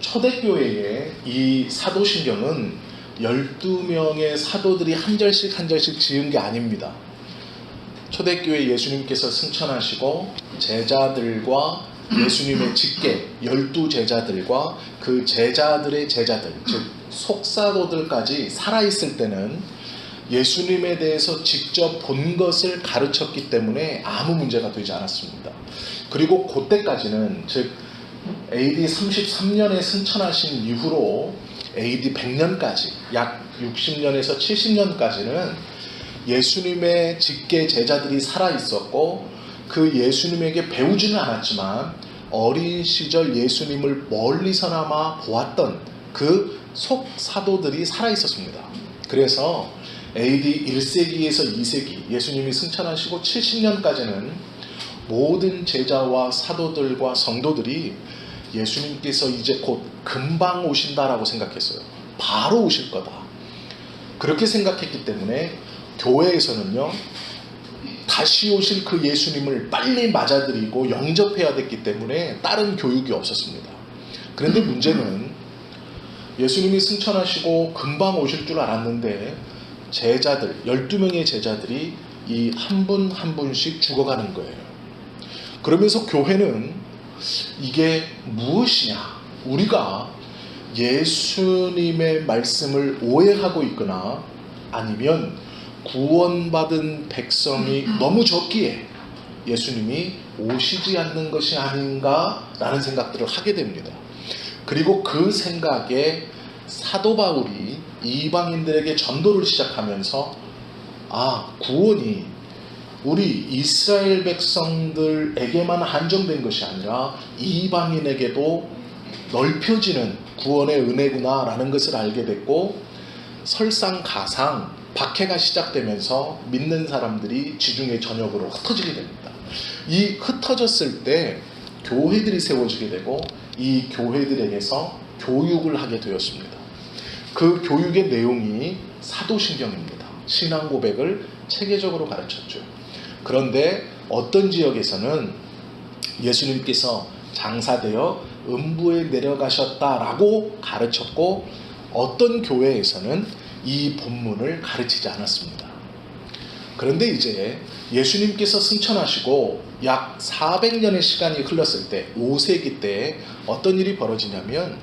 초대교회의 이 사도신경은 12명의 사도들이 한 절씩 한 절씩 지은 게 아닙니다. 초대교회 예수님께서 승천하시고 제자들과 예수님의 직계 12제자들과 그 제자들의 제자들, 즉 속사도들까지 살아있을 때는 예수님에 대해서 직접 본 것을 가르쳤기 때문에 아무 문제가 되지 않았습니다. 그리고 그때까지는, 즉 AD 33년에 승천하신 이후로 AD 100년까지 약 60년에서 70년까지는 예수님의 직계 제자들이 살아있었고 그 예수님에게 배우지는 않았지만 어린 시절 예수님을 멀리서나마 보았던 그 속사도들이 살아있었습니다. 그래서 AD 1세기에서 2세기 예수님이 승천하시고 70년까지는 모든 제자와 사도들과 성도들이 예수님께서 이제 곧 금방 오신다라고 생각했어요. 바로 오실 거다. 그렇게 생각했기 때문에 교회에서는요, 다시 오실 그 예수님을 빨리 맞아들이고 영접해야 됐기 때문에 다른 교육이 없었습니다. 그런데 문제는 예수님이 승천하시고 금방 오실 줄 알았는데 제자들, 12명의 제자들이 이 한 분 한 분씩 죽어가는 거예요. 그러면서 교회는 이게 무엇이냐? 우리가 예수님의 말씀을 오해하고 있거나 아니면 구원받은 백성이 너무 적기에 예수님이 오시지 않는 것이 아닌가라는 생각들을 하게 됩니다. 그리고 그 생각에 사도 바울이 이방인들에게 전도를 시작하면서 구원이 우리 이스라엘 백성들에게만 한정된 것이 아니라 이방인에게도 넓혀지는 구원의 은혜구나 라는 것을 알게 됐고, 설상가상 박해가 시작되면서 믿는 사람들이 지중해 전역으로 흩어지게 됩니다. 이 흩어졌을 때 교회들이 세워지게 되고 이 교회들에게서 교육을 하게 되었습니다. 그 교육의 내용이 사도신경입니다. 신앙 고백을 체계적으로 가르쳤죠. 그런데 어떤 지역에서는 예수님께서 장사되어 음부에 내려가셨다라고 가르쳤고, 어떤 교회에서는 이 본문을 가르치지 않았습니다. 그런데 이제 예수님께서 승천하시고 약 400년의 시간이 흘렀을 때, 5세기 때 어떤 일이 벌어지냐면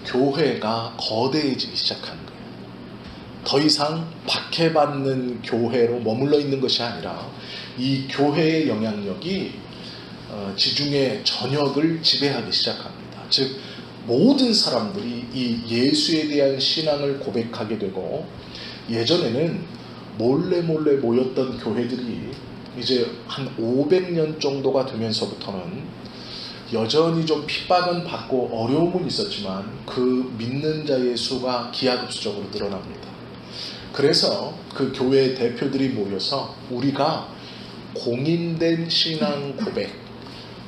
교회가 거대해지기 시작한 거예요. 더 이상 박해받는 교회로 머물러 있는 것이 아니라 이 교회의 영향력이 지중해 전역을 지배하기 시작합니다. 즉 모든 사람들이 이 예수에 대한 신앙을 고백하게 되고, 예전에는 몰래 모였던 교회들이 이제 한 500년 정도가 되면서부터는 여전히 좀 핍박은 받고 어려움은 있었지만 그 믿는 자의 수가 기하급수적으로 늘어납니다. 그래서 그 교회 대표들이 모여서 우리가 공인된 신앙 고백,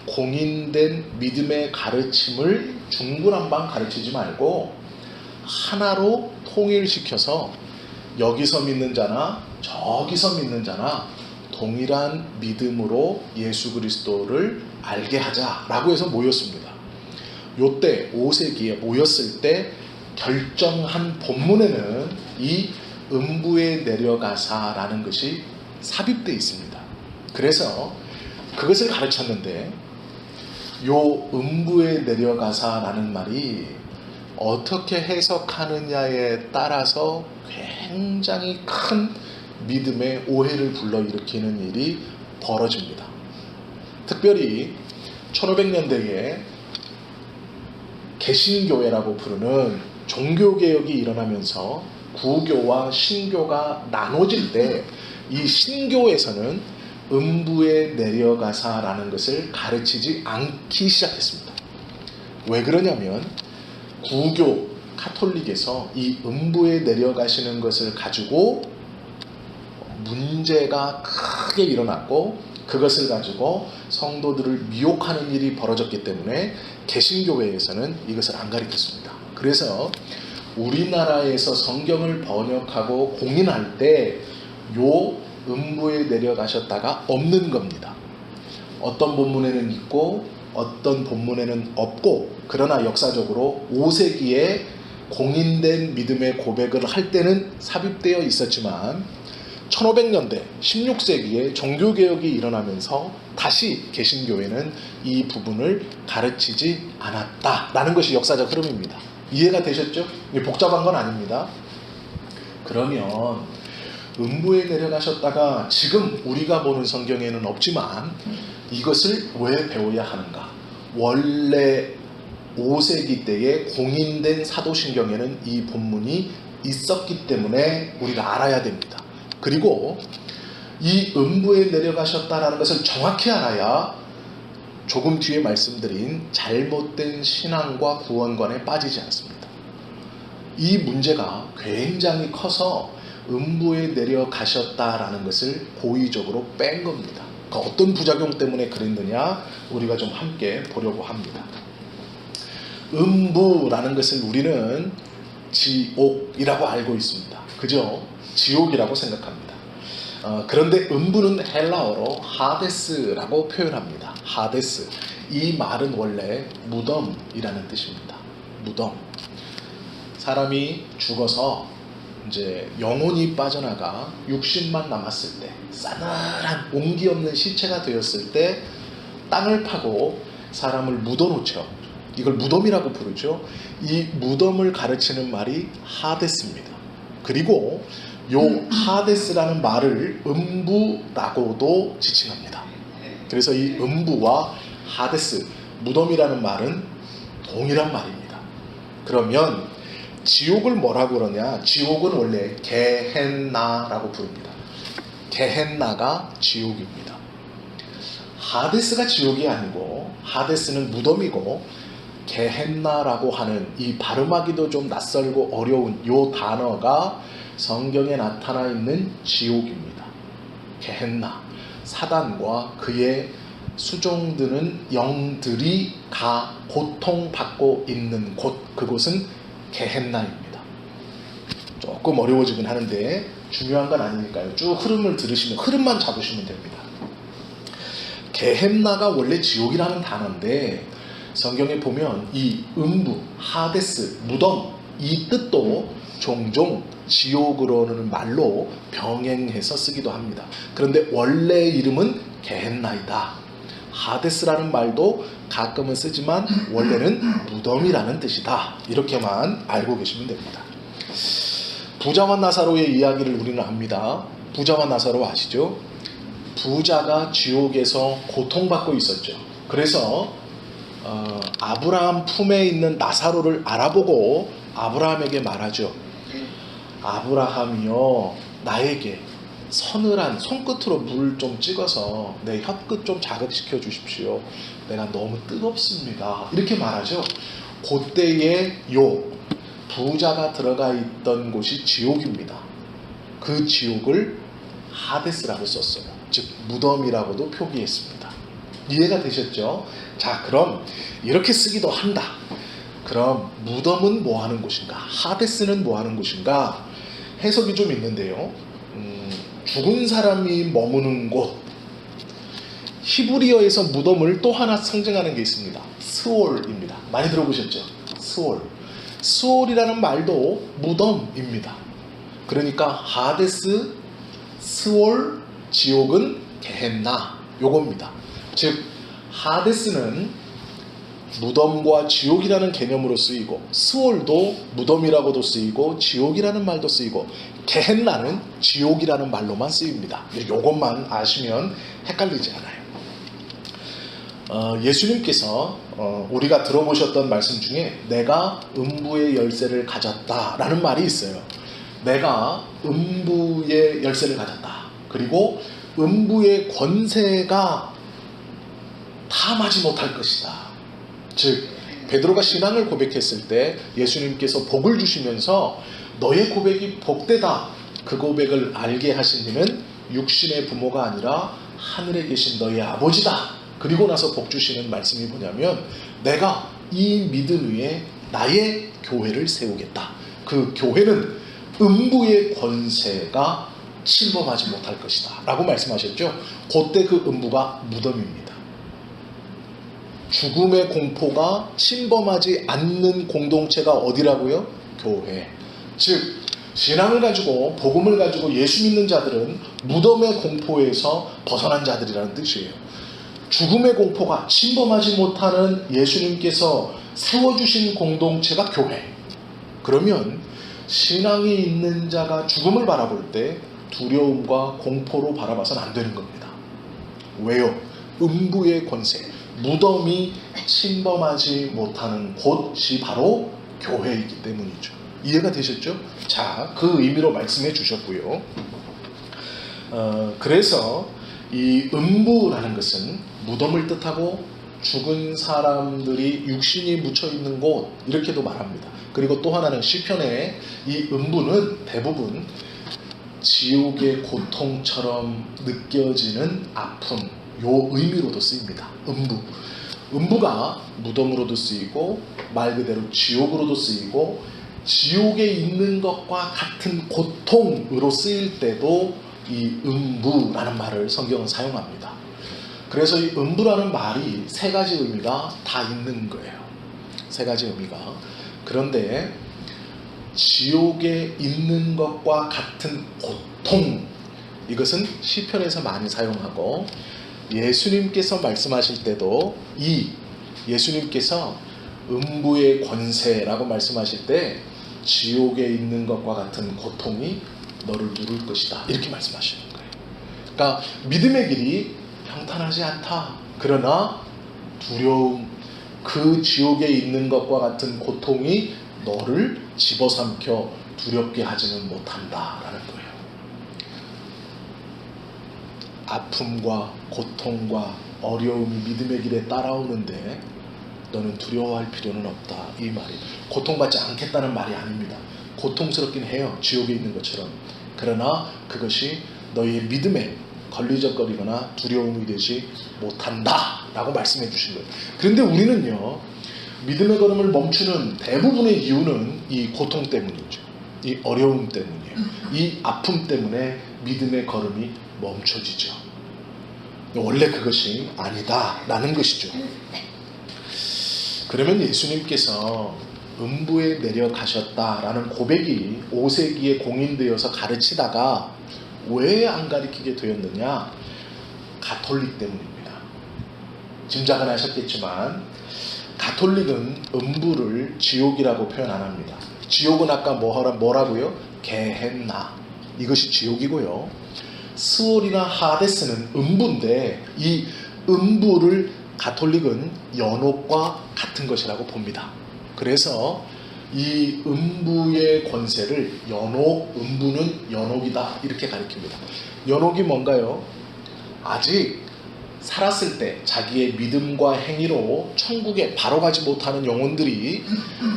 공인된 믿음의 가르침을 중구난방 가르치지 말고 하나로 통일시켜서 여기서 믿는 자나 저기서 믿는 자나 동일한 믿음으로 예수 그리스도를 알게 하자라고 해서 모였습니다. 요때 5세기에 모였을 때 결정한 본문에는 이 음부에 내려가사라는 것이 삽입되어 있습니다. 그래서 그것을 가르쳤는데, 요 음부에 내려가사라는 말이 어떻게 해석하느냐에 따라서 굉장히 큰 믿음의 오해를 불러일으키는 일이 벌어집니다. 특별히 1500년대에 개신교회라고 부르는 종교개혁이 일어나면서 구교와 신교가 나눠질 때 이 신교에서는 음부에 내려가사라는 것을 가르치지 않기 시작했습니다. 왜 그러냐면 구교, 카톨릭에서 이 음부에 내려가시는 것을 가지고 문제가 크게 일어났고, 그것을 가지고 성도들을 미혹하는 일이 벌어졌기 때문에 개신교회에서는 이것을 안 가르쳤습니다. 그래서 우리나라에서 성경을 번역하고 공인할 때 요 음부에 내려가셨다가 없는 겁니다. 어떤 본문에는 있고 어떤 본문에는 없고, 그러나 역사적으로 5세기에 공인된 믿음의 고백을 할 때는 삽입되어 있었지만 1500년대 16세기에 종교개혁이 일어나면서 다시 개신교회는 이 부분을 가르치지 않았다라는 것이 역사적 흐름입니다. 이해가 되셨죠? 복잡한 건 아닙니다. 그러면 음부에 내려가셨다가 지금 우리가 보는 성경에는 없지만 이것을 왜 배워야 하는가? 원래 5세기 때에 공인된 사도신경에는 이 본문이 있었기 때문에 우리가 알아야 됩니다. 그리고 이 음부에 내려가셨다라는 것을 정확히 알아야 조금 뒤에 말씀드린 잘못된 신앙과 구원관에 빠지지 않습니다. 이 문제가 굉장히 커서 음부에 내려가셨다라는 것을 고의적으로 뺀 겁니다. 그러니까 어떤 부작용 때문에 그랬느냐 우리가 좀 함께 보려고 합니다. 음부라는 것을 우리는 지옥이라고 알고 있습니다. 그죠? 지옥이라고 생각합니다. 그런데 음부는 헬라어로 하데스라고 표현합니다. 하데스. 이 말은 원래 무덤이라는 뜻입니다. 무덤. 사람이 죽어서 이제 영혼이 빠져나가 육신만 남았을 때, 싸늘한 온기 없는 시체가 되었을 때 땅을 파고 사람을 묻어놓죠. 이걸 무덤이라고 부르죠. 이 무덤을 가르치는 말이 하데스입니다. 그리고 요 하데스라는 말을 음부라고도 지칭합니다. 그래서 이 음부와 하데스, 무덤이라는 말은 동일한 말입니다. 그러면 지옥을 뭐라고 그러냐? 지옥은 원래 게헨나라고 부릅니다. 게헨나가 지옥입니다. 하데스가 지옥이 아니고 하데스는 무덤이고 게헨나라고 하는 이 발음하기도 좀 낯설고 어려운 이 단어가 성경에 나타나 있는 지옥입니다. 게헨나, 사단과 그의 수종드는 영들이 가 고통받고 있는 곳, 그곳은 게헨나입니다. 조금 어려워지긴 하는데 중요한 건 아니니까요. 쭉 흐름을 들으시면 흐름만 잡으시면 됩니다. 게헨나가 원래 지옥이라는 단어인데 성경에 보면 이 음부, 하데스, 무덤 이 뜻도 종종 지옥으로는 말로 병행해서 쓰기도 합니다. 그런데 원래 이름은 게헨나이다. 하데스라는 말도 가끔은 쓰지만 원래는 무덤이라는 뜻이다. 이렇게만 알고 계시면 됩니다. 부자와 나사로의 이야기를 우리는 압니다. 부자와 나사로 아시죠? 부자가 지옥에서 고통받고 있었죠. 그래서 아브라함 품에 있는 나사로를 알아보고 아브라함에게 말하죠. 아브라함이요, 나에게 서늘한 손끝으로 물 좀 찍어서 내 혀끝 좀 자극시켜 주십시오. 내가 너무 뜨겁습니다. 이렇게 말하죠. 그때의 요 부자가 들어가 있던 곳이 지옥입니다. 그 지옥을 하데스라고 썼어요. 즉 무덤이라고도 표기했습니다. 이해가 되셨죠? 자, 그럼 이렇게 쓰기도 한다. 그럼 무덤은 뭐 하는 곳인가? 하데스는 뭐 하는 곳인가? 해석이 좀 있는데요. 죽은 사람이 머무는 곳. 히브리어에서 무덤을 또 하나 상징하는 게 있습니다. 스올입니다. 많이 들어보셨죠? 스올. 스올이라는 말도 무덤입니다. 그러니까 하데스, 스올, 지옥은 게헨나 요겁니다. 즉 하데스는 무덤과 지옥이라는 개념으로 쓰이고 스올도 무덤이라고도 쓰이고 지옥이라는 말도 쓰이고 게헨나는 지옥이라는 말로만 쓰입니다. 요것만 아시면 헷갈리지 않아요. 예수님께서 우리가 들어보셨던 말씀 중에 내가 음부의 열쇠를 가졌다라는 말이 있어요. 내가 음부의 열쇠를 가졌다. 그리고 음부의 권세가 탐하지 못할 것이다. 즉 베드로가 신앙을 고백했을 때 예수님께서 복을 주시면서 너의 고백이 복되다. 그 고백을 알게 하신 이는 육신의 부모가 아니라 하늘에 계신 너의 아버지다. 그리고 나서 복 주시는 말씀이 뭐냐면 내가 이 믿음 위에 나의 교회를 세우겠다. 그 교회는 음부의 권세가 침범하지 못할 것이다 라고 말씀하셨죠. 그때 그 음부가 무덤입니다. 죽음의 공포가 침범하지 않는 공동체가 어디라고요? 교회. 즉 신앙을 가지고 복음을 가지고 예수 믿는 자들은 무덤의 공포에서 벗어난 자들이라는 뜻이에요. 죽음의 공포가 침범하지 못하는 예수님께서 세워주신 공동체가 교회. 그러면 신앙이 있는 자가 죽음을 바라볼 때 두려움과 공포로 바라봐서는 안 되는 겁니다. 왜요? 음부의 권세, 무덤이 침범하지 못하는 곳이 바로 교회이기 때문이죠. 이해가 되셨죠? 자, 그 의미로 말씀해 주셨고요. 그래서 이 음부라는 것은 무덤을 뜻하고 죽은 사람들이 육신이 묻혀 있는 곳 이렇게도 말합니다. 그리고 또 하나는 시편에 이 음부는 대부분 지옥의 고통처럼 느껴지는 아픔, 요 의미로도 쓰입니다. 음부가 무덤으로도 쓰이고 말 그대로 지옥으로도 쓰이고 지옥에 있는 것과 같은 고통으로 쓰일 때도 이 음부라는 말을 성경은 사용합니다. 그래서 이 음부라는 말이 세 가지 의미가 다 있는 거예요. 세 가지 의미가. 그런데 지옥에 있는 것과 같은 고통, 이것은 시편에서 많이 사용하고 예수님께서 말씀하실 때도 이 예수님께서 음부의 권세라고 말씀하실 때 지옥에 있는 것과 같은 고통이 너를 누를 것이다 이렇게 말씀하시는 거예요. 그러니까 믿음의 길이 평탄하지 않다. 그러나 두려움, 그 지옥에 있는 것과 같은 고통이 너를 집어삼켜 두렵게 하지는 못한다라는 거예요. 아픔과 고통과 어려움이 믿음의 길에 따라오는데 너는 두려워할 필요는 없다. 이 말이 고통받지 않겠다는 말이 아닙니다. 고통스럽긴 해요. 지옥에 있는 것처럼. 그러나 그것이 너희의 믿음에 걸리적거리거나 두려움이 되지 못한다 라고 말씀해 주신 거예요. 그런데 우리는요, 믿음의 걸음을 멈추는 대부분의 이유는 이 고통 때문이죠. 이 어려움 때문이에요. 이 아픔 때문에 믿음의 걸음이 멈춰지죠. 원래 그것이 아니다 라는 것이죠. 그러면 예수님께서 음부에 내려가셨다라는 고백이 5세기에 공인되어서 가르치다가 왜 안 가르치게 되었느냐? 가톨릭 때문입니다. 짐작은 하셨겠지만 가톨릭은 음부를 지옥이라고 표현 안 합니다. 지옥은 아까 뭐라고요? 게헨나. 이것이 지옥이고요. 스올이나 하데스는 음부인데 이 음부를 가톨릭은 연옥과 같은 것이라고 봅니다. 그래서 이 음부의 권세를 연옥, 음부는 연옥이다 이렇게 가리킵니다. 연옥이 뭔가요? 아직 살았을 때 자기의 믿음과 행위로 천국에 바로 가지 못하는 영혼들이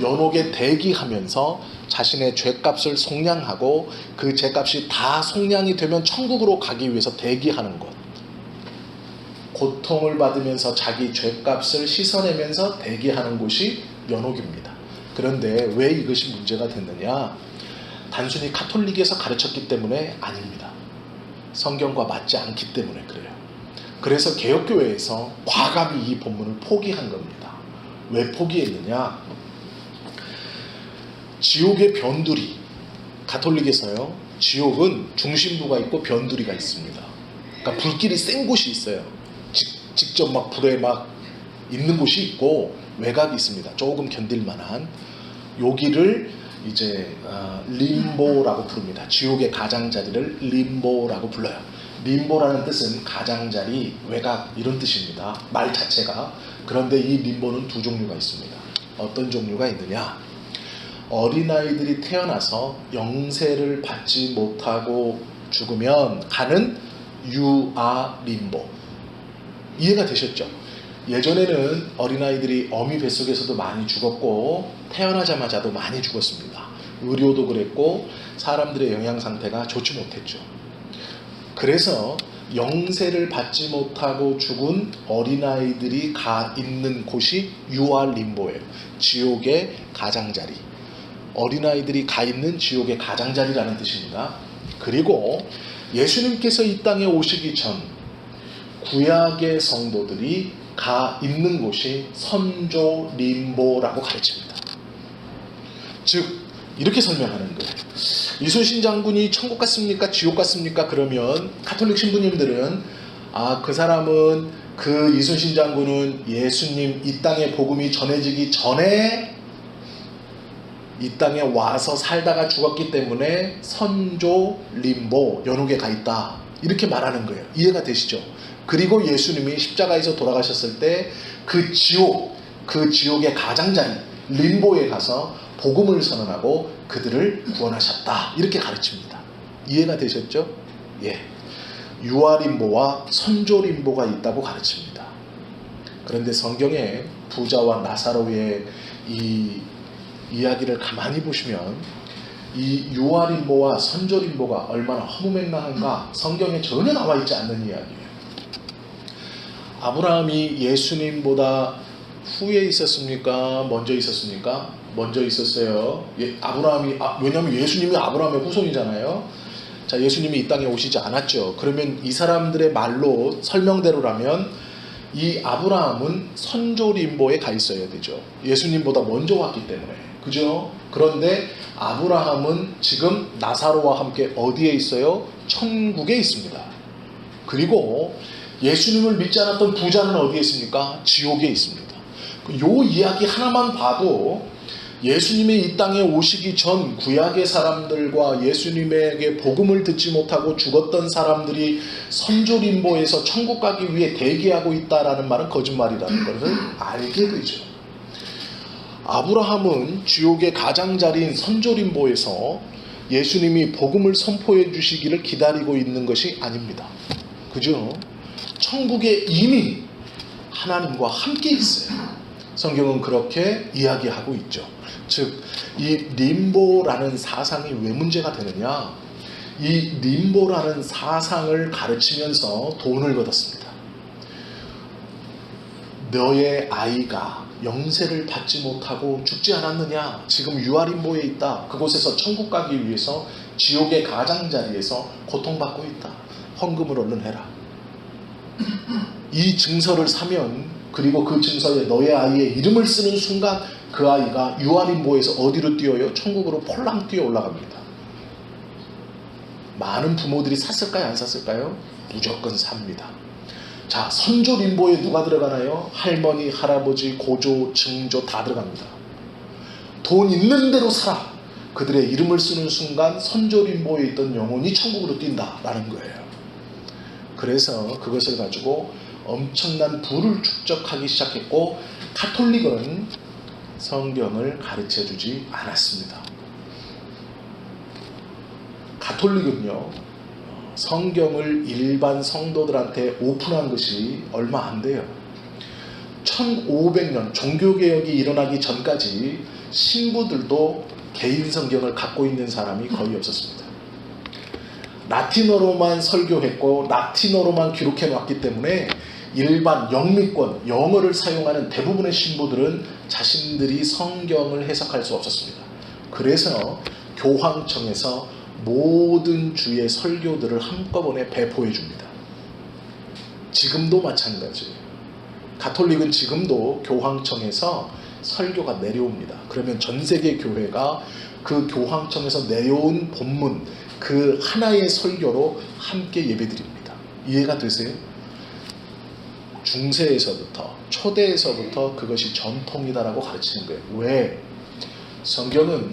연옥에 대기하면서 자신의 죄값을 속량하고 그 죄값이 다 속량이 되면 천국으로 가기 위해서 대기하는 것. 고통을 받으면서 자기 죄값을 씻어내면서 대기하는 곳이 연옥입니다. 그런데 왜 이것이 문제가 됐느냐? 단순히 가톨릭에서 가르쳤기 때문에 아닙니다. 성경과 맞지 않기 때문에 그래요. 그래서 개혁교회에서 과감히 이 본문을 포기한 겁니다. 왜 포기했느냐? 지옥의 변두리, 가톨릭에서요, 지옥은 중심부가 있고 변두리가 있습니다. 그러니까 불길이 센 곳이 있어요. 직접 막 불에 막 있는 곳이 있고 외곽이 있습니다. 조금 견딜만한. 여기를 이제 림보라고 부릅니다. 지옥의 가장자리를 림보라고 불러요. 림보라는 뜻은 가장자리, 외곽 이런 뜻입니다. 말 자체가. 그런데 이 림보는 두 종류가 있습니다. 어떤 종류가 있느냐? 어린아이들이 태어나서 영세를 받지 못하고 죽으면 가는 유아 림보. 이해가 되셨죠? 예전에는 어린아이들이 어미 뱃속에서도 많이 죽었고 태어나자마자도 많이 죽었습니다. 의료도 그랬고 사람들의 영양 상태가 좋지 못했죠. 그래서 영세를 받지 못하고 죽은 어린아이들이 가 있는 곳이 유아 림보예요. 지옥의 가장자리. 어린아이들이 가 있는 지옥의 가장자리라는 뜻입니다. 그리고 예수님께서 이 땅에 오시기 전 구약의 성도들이 가 있는 곳이 선조 림보라고 가르칩니다. 즉 이렇게 설명하는 거예요. 이순신 장군이 천국 갔습니까? 지옥 갔습니까? 그러면 가톨릭 신부님들은 그 사람은 그 이순신 장군은 예수님 이 땅에 복음이 전해지기 전에 이 땅에 와서 살다가 죽었기 때문에 선조 림보 연옥에 가 있다 이렇게 말하는 거예요. 이해가 되시죠? 그리고 예수님이 십자가에서 돌아가셨을 때 그 지옥의 가장자리 림보에 가서 복음을 선언하고 그들을 구원하셨다 이렇게 가르칩니다. 이해가 되셨죠? 예. 유아림보와 선조림보가 있다고 가르칩니다. 그런데 성경에 부자와 나사로의 이 이야기를 가만히 보시면 이 유아림보와 선조림보가 얼마나 허무맹랑한가 성경에 전혀 나와 있지 않는 이야기예요. 아브라함이 예수님보다 후에 있었습니까? 먼저 있었습니까? 먼저 있었어요. 아브라함이 왜냐하면 예수님이 아브라함의 후손이잖아요. 자, 예수님이 이 땅에 오시지 않았죠. 그러면 이 사람들의 말로 설명대로라면 이 아브라함은 선조림보에 가 있어야 되죠. 예수님보다 먼저 왔기 때문에. 그죠? 그런데 아브라함은 지금 나사로와 함께 어디에 있어요? 천국에 있습니다. 그리고 예수님을 믿지 않았던 부자는 어디에 있습니까? 지옥에 있습니다. 요 이야기 하나만 봐도 예수님이 이 땅에 오시기 전 구약의 사람들과 예수님에게 복음을 듣지 못하고 죽었던 사람들이 선조림보에서 천국 가기 위해 대기하고 있다라는 말은 거짓말이라는 것을 알게 되죠. 아브라함은 지옥의 가장자리인 선조림보에서 예수님이 복음을 선포해 주시기를 기다리고 있는 것이 아닙니다. 그죠? 천국에 이미 하나님과 함께 있어요. 성경은 그렇게 이야기하고 있죠. 즉, 이 림보라는 사상이 왜 문제가 되느냐? 이 림보라는 사상을 가르치면서 돈을 걷었습니다. 너의 아이가 영세를 받지 못하고 죽지 않았느냐? 지금 유아림보에 있다. 그곳에서 천국 가기 위해서 지옥의 가장자리에서 고통받고 있다. 헌금을 얼른 해라. 이 증서를 사면 그리고 그 증서에 너의 아이의 이름을 쓰는 순간 그 아이가 유아림보에서 어디로 뛰어요? 천국으로 폴랑 뛰어 올라갑니다. 많은 부모들이 샀을까요? 안 샀을까요? 무조건 삽니다. 자, 선조림보에 누가 들어가나요? 할머니, 할아버지, 고조, 증조 다 들어갑니다. 돈 있는 대로 사라. 그들의 이름을 쓰는 순간 선조림보에 있던 영혼이 천국으로 뛴다라는 거예요. 그래서 그것을 가지고 엄청난 부를 축적하기 시작했고 가톨릭은 성경을 가르쳐주지 않았습니다. 가톨릭은요 성경을 일반 성도들한테 오픈한 것이 얼마 안 돼요. 1500년 종교개혁이 일어나기 전까지 신부들도 개인 성경을 갖고 있는 사람이 거의 없었습니다. 라틴어로만 설교했고 라틴어로만 기록해 놨기 때문에 일반 영미권, 영어를 사용하는 대부분의 신부들은 자신들이 성경을 해석할 수 없었습니다. 그래서 교황청에서 모든 주의 설교들을 한꺼번에 배포해 줍니다. 지금도 마찬가지예요. 가톨릭은 지금도 교황청에서 설교가 내려옵니다. 그러면 전 세계 교회가 그 교황청에서 내려온 본문 그 하나의 설교로 함께 예배드립니다. 이해가 되세요? 중세에서부터 초대에서부터 그것이 전통이다라고 가르치는 거예요. 왜? 성경은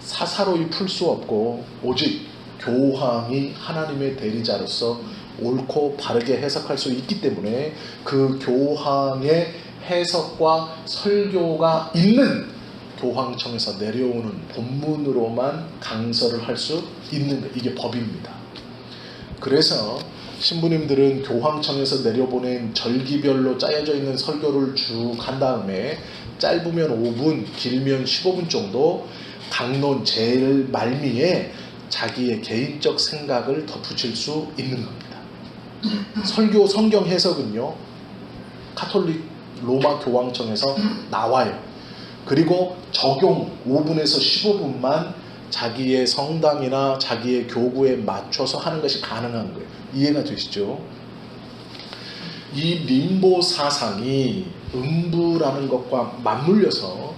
사사로이 풀 수 없고 오직 교황이 하나님의 대리자로서 옳고 바르게 해석할 수 있기 때문에 그 교황의 해석과 설교가 있는 교황청에서 내려오는 본문으로만 강설을 할 수 있는 것, 이게 법입니다. 그래서 신부님들은 교황청에서 내려보낸 절기별로 짜여져 있는 설교를 쭉 한 다음에 짧으면 5분, 길면 15분 정도 강론 제일 말미에 자기의 개인적 생각을 덧붙일 수 있는 겁니다. 설교 성경 해석은요 가톨릭 로마 교황청에서 나와요. 그리고 적용 5분에서 15분만 자기의 성당이나 자기의 교구에 맞춰서 하는 것이 가능한 거예요. 이해가 되시죠? 이 림보 사상이 음부라는 것과 맞물려서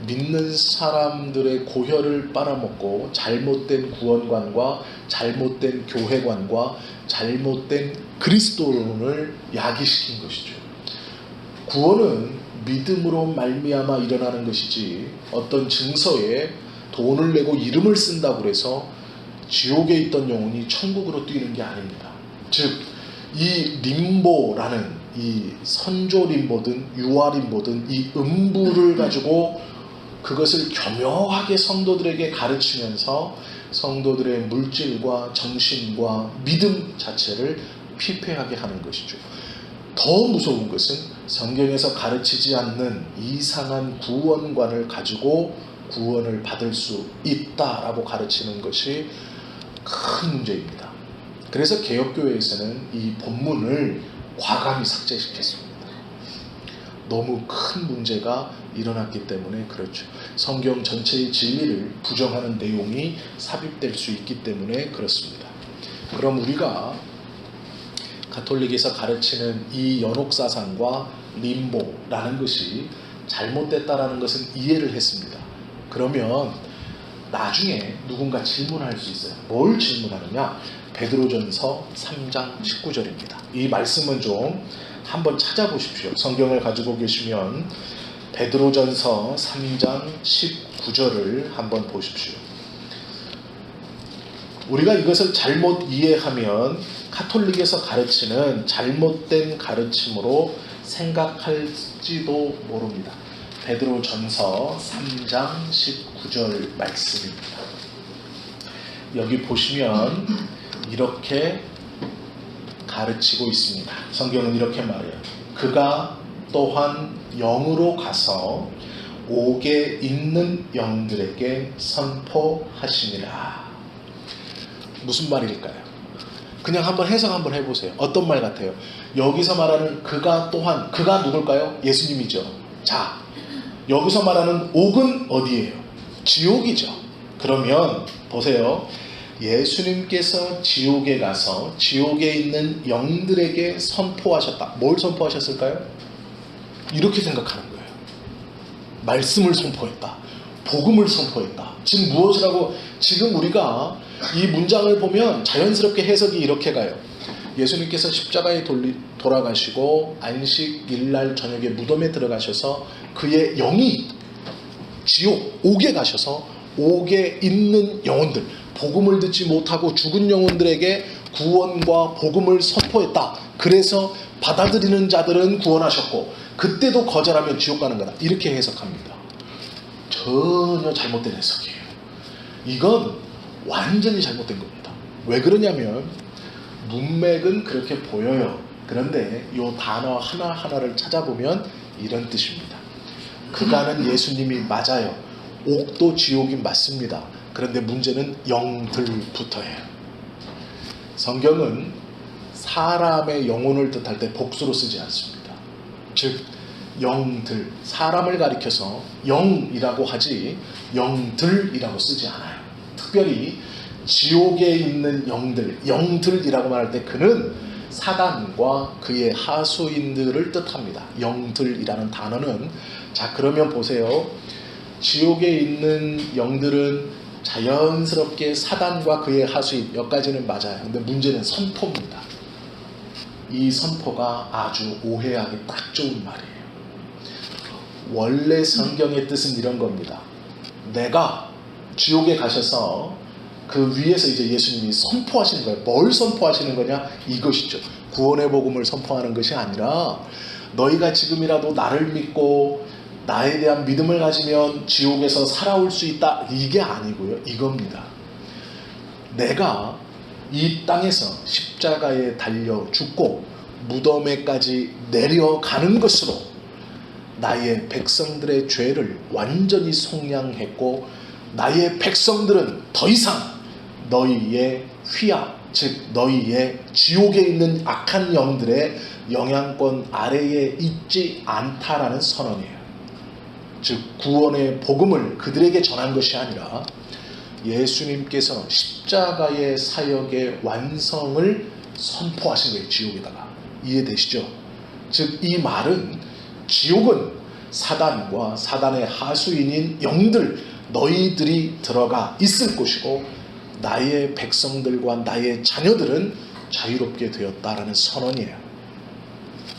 믿는 사람들의 고혈을 빨아먹고 잘못된 구원관과 잘못된 교회관과 잘못된 그리스도론을 야기시킨 것이죠. 구원은 믿음으로 말미암아 일어나는 것이지 어떤 증서에 돈을 내고 이름을 쓴다고 해서 지옥에 있던 영혼이 천국으로 뛰는 게 아닙니다. 즉, 이 림보라는 이 선조 림보든 유아 림보든 이 음부를 가지고 그것을 교묘하게 성도들에게 가르치면서 성도들의 물질과 정신과 믿음 자체를 피폐하게 하는 것이죠. 더 무서운 것은 성경에서 가르치지 않는 이상한 구원관을 가지고 구원을 받을 수 있다라고 가르치는 것이 큰 문제입니다. 그래서 개혁교회에서는 이 본문을 과감히 삭제시켰습니다. 너무 큰 문제가 일어났기 때문에 그렇죠. 성경 전체의 진리를 부정하는 내용이 삽입될 수 있기 때문에 그렇습니다. 그럼 우리가 가톨릭에서 가르치는 이 연옥사상과 림보라는 것이 잘못됐다라는 것은 이해를 했습니다. 그러면 나중에 누군가 질문할 수 있어요. 뭘 질문하느냐? 베드로전서 3장 19절입니다. 이 말씀은 좀 한번 찾아보십시오. 성경을 가지고 계시면 베드로전서 3장 19절을 한번 보십시오. 우리가 이것을 잘못 이해하면 가톨릭에서 가르치는 잘못된 가르침으로 생각할지도 모릅니다. 베드로전서 3장 19절 말씀입니다. 여기 보시면 이렇게 가르치고 있습니다. 성경은 이렇게 말해요. 그가 또한 영으로 가서 옥에 있는 영들에게 선포하시니라. 무슨 말일까요? 그냥 한번 해석 한번 해보세요. 어떤 말 같아요? 여기서 말하는 그가 또한, 그가 누굴까요? 예수님이죠. 자, 여기서 말하는 옥은 어디예요? 지옥이죠. 그러면 보세요. 예수님께서 지옥에 가서 지옥에 있는 영들에게 선포하셨다. 뭘 선포하셨을까요? 이렇게 생각하는 거예요. 말씀을 선포했다. 복음을 선포했다. 지금 무엇이라고? 지금 우리가 이 문장을 보면 자연스럽게 해석이 이렇게 가요. 예수님께서 십자가에 돌아가시고 안식일날 저녁에 무덤에 들어가셔서 그의 영이 지옥, 옥에 가셔서 옥에 있는 영혼들, 복음을 듣지 못하고 죽은 영혼들에게 구원과 복음을 선포했다. 그래서 받아들이는 자들은 구원하셨고 그때도 거절하면 지옥 가는 거다. 이렇게 해석합니다. 전혀 잘못된 해석이에요. 이건 완전히 잘못된 겁니다. 왜 그러냐면 문맥은 그렇게 보여요. 그런데 이 단어 하나하나를 찾아보면 이런 뜻입니다. 그가는 예수님이 맞아요. 옥도 지옥이 맞습니다. 그런데 문제는 영들부터예요. 성경은 사람의 영혼을 뜻할 때 복수로 쓰지 않습니다. 즉 영들, 사람을 가리켜서 영이라고 하지 영들이라고 쓰지 않아요. 특별히 지옥에 있는 영들이라고 말할 때 그는 사단과 그의 하수인들을 뜻합니다. 영들이라는 단어는, 자 그러면 보세요. 지옥에 있는 영들은 자연스럽게 사단과 그의 하수인, 여기까지는 맞아요. 근데 문제는 선포입니다. 이 선포가 아주 오해하기 딱 좋은 말이에요. 원래 성경의 뜻은 이런 겁니다. 내가 지옥에 가셔서 그 위에서 이제 예수님이 선포하시는 거예요. 뭘 선포하시는 거냐? 이것이죠. 구원의 복음을 선포하는 것이 아니라 너희가 지금이라도 나를 믿고 나에 대한 믿음을 가지면 지옥에서 살아올 수 있다. 이게 아니고요. 이겁니다. 내가 이 땅에서 십자가에 달려 죽고 무덤에까지 내려가는 것으로 나의 백성들의 죄를 완전히 속량했고 나의 백성들은 더 이상 너희의 휘하, 즉 너희의 지옥에 있는 악한 영들의 영향권 아래에 있지 않다라는 선언이에요. 즉 구원의 복음을 그들에게 전한 것이 아니라 예수님께서 십자가의 사역의 완성을 선포하신 거예요. 지옥에다가. 이해되시죠? 즉 이 말은 지옥은 사단과 사단의 하수인인 영들 너희들이 들어가 있을 곳이고 나의 백성들과 나의 자녀들은 자유롭게 되었다라는 선언이에요.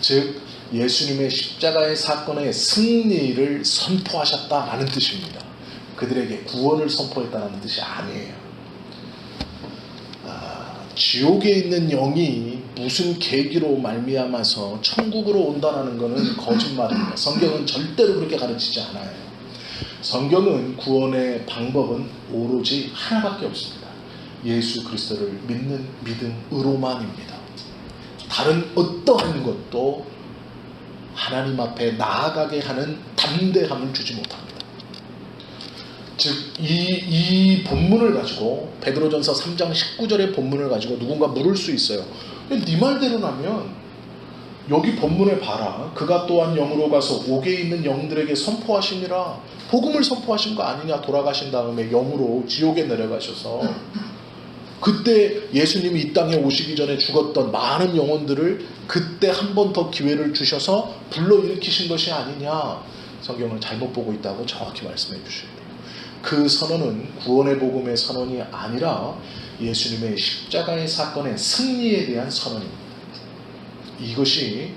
즉 예수님의 십자가의 사건의 승리를 선포하셨다라는 뜻입니다. 그들에게 구원을 선포했다는 뜻이 아니에요. 지옥에 있는 영이 무슨 계기로 말미암아서 천국으로 온다는 것은 거짓말입니다. 성경은 절대로 그렇게 가르치지 않아요. 성경은 구원의 방법은 오로지 하나밖에 없습니다. 예수 그리스도를 믿는 믿음으로만입니다. 다른 어떠한 것도 하나님 앞에 나아가게 하는 담대함을 주지 못합니다. 즉 이 본문을 가지고 베드로전서 3장 19절의 본문을 가지고 누군가 물을 수 있어요. 네 말대로라면 여기 본문에 봐라. 그가 또한 영으로 가서 옥에 있는 영들에게 선포하시니라. 복음을 선포하신 거 아니냐. 돌아가신 다음에 영으로 지옥에 내려가셔서 그때 예수님이 이 땅에 오시기 전에 죽었던 많은 영혼들을 그때 한 번 더 기회를 주셔서 불러일으키신 것이 아니냐. 성경을 잘못 보고 있다고 정확히 말씀해 주셔야 돼요. 그 선언은 구원의 복음의 선언이 아니라 예수님의 십자가의 사건의 승리에 대한 선언입니다. 이것이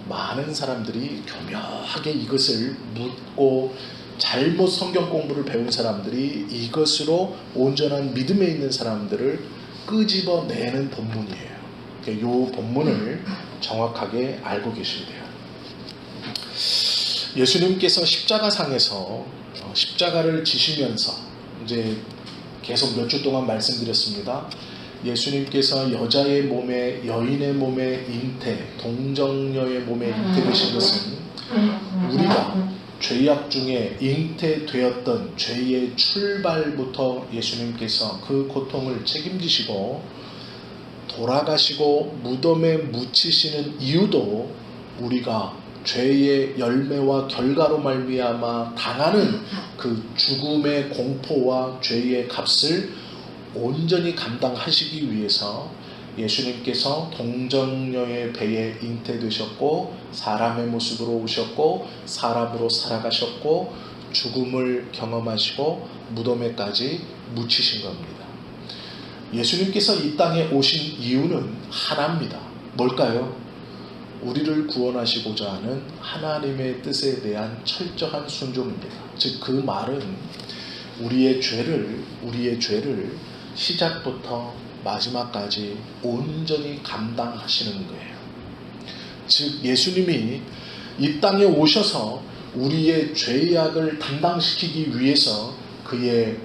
많은 사람들이 교묘하게 이것을 묻고 잘못 성경 공부를 배운 사람들이 이것으로 온전한 믿음에 있는 사람들을 끄집어내는 본문이에요. 이 본문을 정확하게 알고 계셔야 돼요. 예수님께서 십자가상에서 십자가를 지시면서 이제 계속 몇 주 동안 말씀드렸습니다. 예수님께서 여자의 몸에 여인의 몸에 잉태, 동정녀의 몸에 잉태되신 것은 우리가 죄악 중에 잉태되었던 죄의 출발부터 예수님께서 그 고통을 책임지시고 돌아가시고 무덤에 묻히시는 이유도 우리가 죄의 열매와 결과로 말미암아 당하는 그 죽음의 공포와 죄의 값을 온전히 감당하시기 위해서 예수님께서 동정녀의 배에 잉태되셨고 사람의 모습으로 오셨고 사람으로 살아가셨고 죽음을 경험하시고 무덤에까지 묻히신 겁니다. 예수님께서 이 땅에 오신 이유는 하나입니다. 뭘까요? 우리를 구원하시고자 하는 하나님의 뜻에 대한 철저한 순종입니다. 즉 그 말은 우리의 죄를 시작부터 마지막까지 온전히 감당하시는 거예요. 즉 예수님이 이 땅에 오셔서 우리의 죄악을 담당시키기 위해서 그의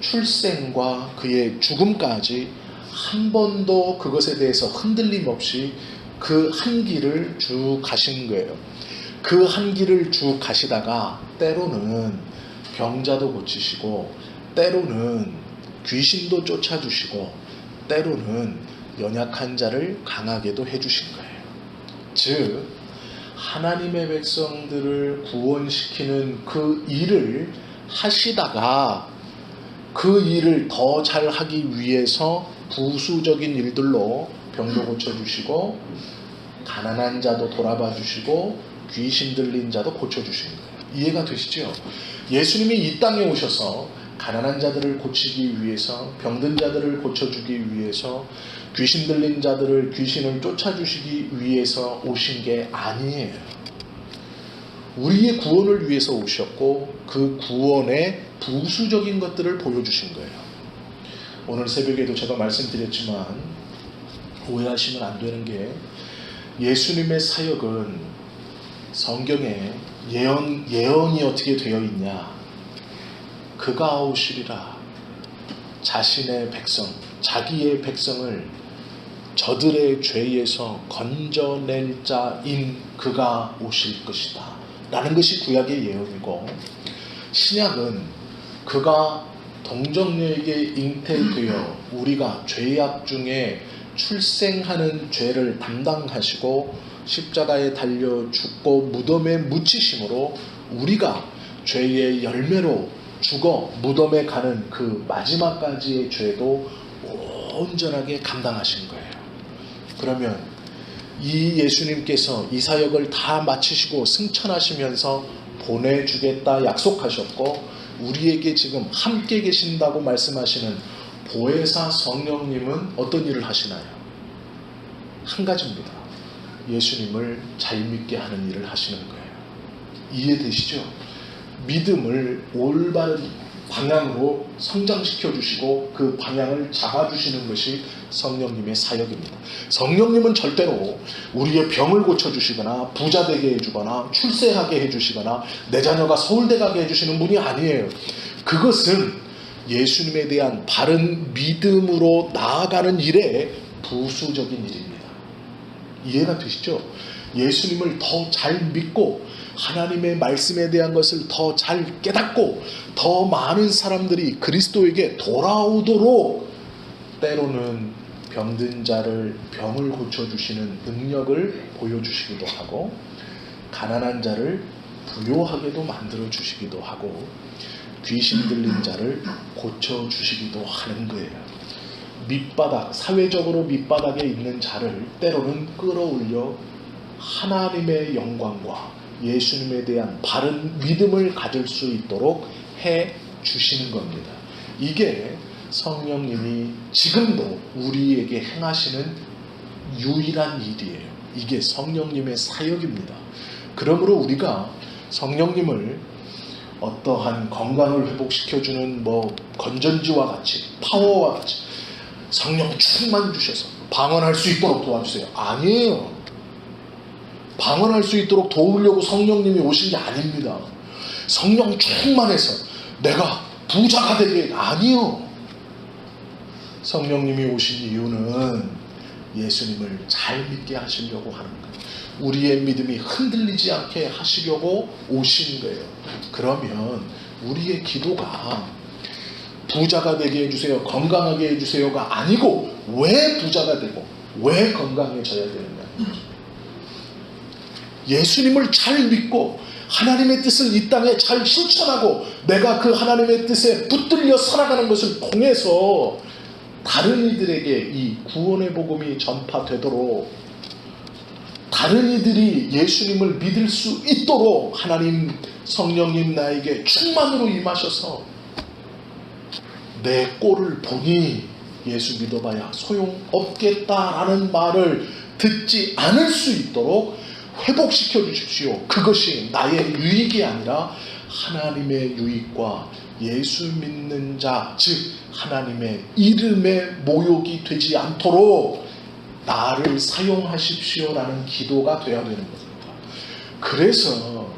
출생과 그의 죽음까지 한 번도 그것에 대해서 흔들림 없이 그 한 길을 쭉 가신 거예요. 그 한 길을 쭉 가시다가 때로는 병자도 고치시고 때로는 귀신도 쫓아주시고 때로는 연약한 자를 강하게도 해주신 거예요. 즉 하나님의 백성들을 구원시키는 그 일을 하시다가 그 일을 더 잘하기 위해서 부수적인 일들로 병도 고쳐주시고 가난한 자도 돌아봐 주시고 귀신 들린 자도 고쳐주시는 거예요. 이해가 되시죠? 예수님이 이 땅에 오셔서 가난한 자들을 고치기 위해서 병든 자들을 고쳐주기 위해서 귀신 들린 자들을 귀신을 쫓아주시기 위해서 오신 게 아니에요. 우리의 구원을 위해서 오셨고 그 구원의 부수적인 것들을 보여주신 거예요. 오늘 새벽에도 제가 말씀드렸지만 오해하시면 안 되는 게 예수님의 사역은 성경에 예언이 어떻게 되어 있냐. 그가 오시리라. 자신의 백성, 자기의 백성을 저들의 죄에서 건져낼 자인 그가 오실 것이다 라는 것이 구약의 예언이고, 신약은 그가 동정녀에게 잉태되어 우리가 죄악 중에 출생하는 죄를 담당하시고 십자가에 달려 죽고 무덤에 묻히심으로 우리가 죄의 열매로 죽어 무덤에 가는 그 마지막까지의 죄도 온전하게 감당하신 거예요. 그러면 이 예수님께서 이 사역을 다 마치시고 승천하시면서 보내주겠다 약속하셨고, 우리에게 지금 함께 계신다고 말씀하시는 보혜사 성령님은 어떤 일을 하시나요? 한 가지입니다. 예수님을 잘 믿게 하는 일을 하시는 거예요. 이해되시죠? 믿음을 올바른 방향으로 성장시켜 주시고 그 방향을 잡아주시는 것이 성령님의 사역입니다. 성령님은 절대로 우리의 병을 고쳐주시거나 부자 되게 해주거나 출세하게 해주시거나 내 자녀가 서울대 가게 해주시는 분이 아니에요. 그것은 예수님에 대한 바른 믿음으로 나아가는 일에 부수적인 일입니다. 이해가 되시죠? 예수님을 더 잘 믿고 하나님의 말씀에 대한 것을 더 잘 깨닫고 더 많은 사람들이 그리스도에게 돌아오도록 때로는 병든 자를 병을 고쳐주시는 능력을 보여주시기도 하고, 가난한 자를 부요하게도 만들어주시기도 하고, 귀신 들린 자를 고쳐주시기도 하는 거예요. 밑바닥, 사회적으로 밑바닥에 있는 자를 때로는 끌어올려 하나님의 영광과 예수님에 대한 바른 믿음을 가질 수 있도록 해 주시는 겁니다. 이게 성령님이 지금도 우리에게 행하시는 유일한 일이에요. 이게 성령님의 사역입니다. 그러므로 우리가 성령님을 어떠한 건강을 회복시켜주는 건전지와 같이, 파워와 같이 성령 충만 주셔서 방언할 수 있도록 도와주세요. 아니에요. 방언할 수 있도록 도우려고 성령님이 오신 게 아닙니다. 성령 충만해서 내가 부자가 되게, 아니요. 성령님이 오신 이유는 예수님을 잘 믿게 하시려고 하는 거예요. 우리의 믿음이 흔들리지 않게 하시려고 오신 거예요. 그러면 우리의 기도가 부자가 되게 해주세요, 건강하게 해주세요가 아니고 왜 부자가 되고 왜 건강해져야 되느냐. 예수님을 잘 믿고 하나님의 뜻을 이 땅에 잘 실천하고 내가 그 하나님의 뜻에 붙들려 살아가는 것을 통해서 다른 이들에게 이 구원의 복음이 전파되도록, 다른 이들이 예수님을 믿을 수 있도록 하나님 성령님 나에게 충만으로 임하셔서 내 꼴을 보니 예수 믿어봐야 소용없겠다라는 말을 듣지 않을 수 있도록 회복시켜 주십시오. 그것이 나의 유익이 아니라 하나님의 유익과 예수 믿는 자, 즉 하나님의 이름의 모욕이 되지 않도록 나를 사용하십시오라는 기도가 되어야 되는 겁니다. 그래서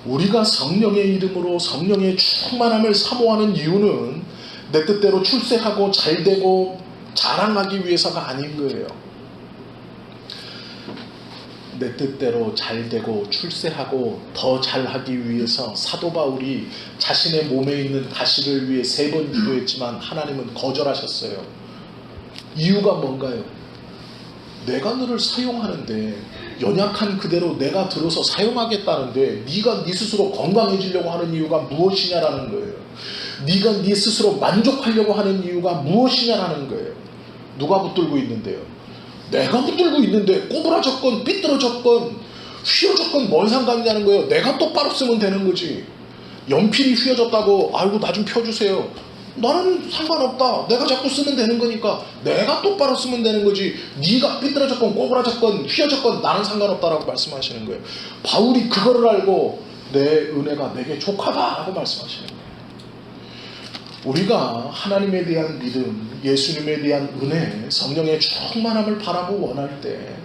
우리가 성령의 이름으로 성령의 충만함을 사모하는 이유는 내 뜻대로 출세하고 잘되고 자랑하기 위해서가 아닌 거예요. 내 뜻대로 잘되고 출세하고 더 잘하기 위해서 사도 바울이 자신의 몸에 있는 가시를 위해 3번 기도했지만 하나님은 거절하셨어요. 이유가 뭔가요? 내가 너를 사용하는데, 연약한 그대로 내가 들어서 사용하겠다는데 네가 네 스스로 건강해지려고 하는 이유가 무엇이냐라는 거예요. 네가 네 스스로 만족하려고 하는 이유가 무엇이냐라는 거예요. 누가 붙들고 있는데요? 내가 붙들고 있는데 꼬부라졌건 삐뚤어졌건 휘어졌건 뭔 상관이냐는 거예요. 내가 똑바로 쓰면 되는 거지. 연필이 휘어졌다고 아이고 나 좀 펴주세요. 나는 상관없다. 내가 자꾸 쓰면 되는 거니까 내가 똑바로 쓰면 되는 거지. 네가 삐뚤어졌건 꼬부라졌건 휘어졌건 나는 상관없다라고 말씀하시는 거예요. 바울이 그거를 알고 내 은혜가 내게 족하다라고 말씀하시는 거예요. 우리가 하나님에 대한 믿음, 예수님에 대한 은혜, 성령의 충만함을 바라고 원할 때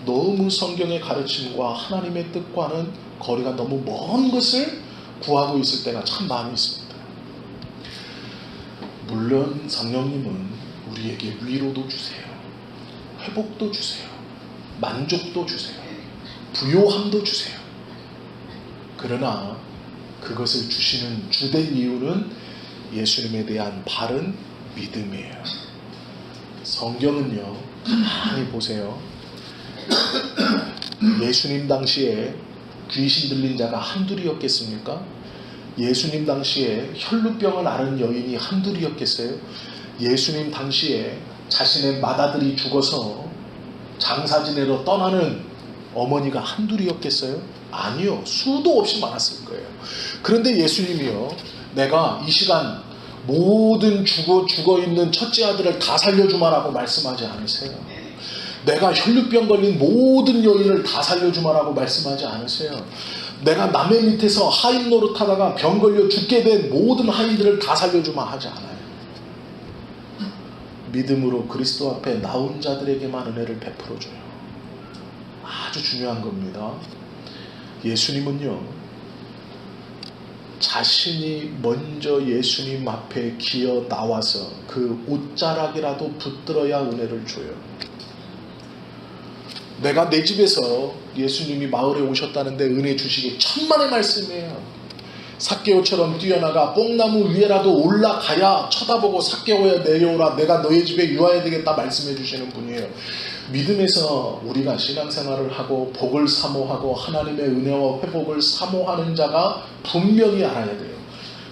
너무 성경의 가르침과 하나님의 뜻과는 거리가 너무 먼 것을 구하고 있을 때가 참 많이 있습니다. 물론 성령님은 우리에게 위로도 주세요. 회복도 주세요. 만족도 주세요. 부요함도 주세요. 그러나 그것을 주시는 주된 이유는 예수님에 대한 바른 믿음이에요. 성경은요, 가만히 보세요. 예수님 당시에 귀신 들린 자가 한둘이었겠습니까? 예수님 당시에 혈루병을 앓은 여인이 한둘이었겠어요? 예수님 당시에 자신의 맏아들이 죽어서 장사 지내러 떠나는 어머니가 한둘이었겠어요? 아니요. 수도 없이 많았을 거예요. 그런데 예수님이요, 내가 이 시간 모든 죽어있는 첫째 아들을 다 살려주마라고 말씀하지 않으세요? 내가 혈류병 걸린 모든 여인을 다 살려주마라고 말씀하지 않으세요? 내가 남의 밑에서 하인 노릇하다가 병 걸려 죽게 된 모든 하인들을 다 살려주마 하지 않아요. 믿음으로 그리스도 앞에 나온 자들에게만 은혜를 베풀어줘요. 아주 중요한 겁니다. 예수님은요, 자신이 먼저 예수님 앞에 기어 나와서 그 옷자락이라도 붙들어야 은혜를 줘요. 내가 내 집에서 예수님이 마을에 오셨다는데 은혜 주시기 천만의 말씀이에요. 삭개오처럼 뛰어나가 뽕나무 위에라도 올라가야 쳐다보고 삭개오야 내려오라, 내가 너희 집에 유하여야 되겠다 말씀해 주시는 분이에요. 믿음에서 우리가 신앙생활을 하고 복을 사모하고 하나님의 은혜와 회복을 사모하는 자가 분명히 알아야 돼요.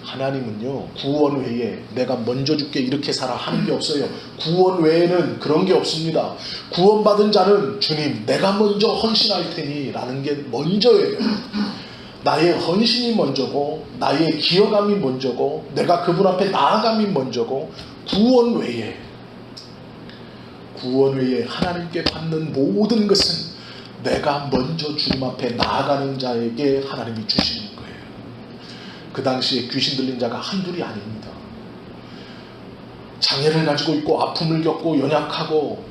하나님은요, 구원 외에 내가 먼저 줄게 이렇게 살아 하는 게 없어요. 구원 외에는 그런 게 없습니다. 구원받은 자는 주님 내가 먼저 헌신할 테니 라는 게 먼저예요. 나의 헌신이 먼저고 나의 기여감이 먼저고 내가 그분 앞에 나아감이 먼저고, 구원 외에 하나님께 받는 모든 것은 내가 먼저 주님 앞에 나아가는 자에게 하나님이 주시는 거예요. 그 당시에 귀신 들린 자가 한둘이 아닙니다. 장애를 가지고 있고 아픔을 겪고 연약하고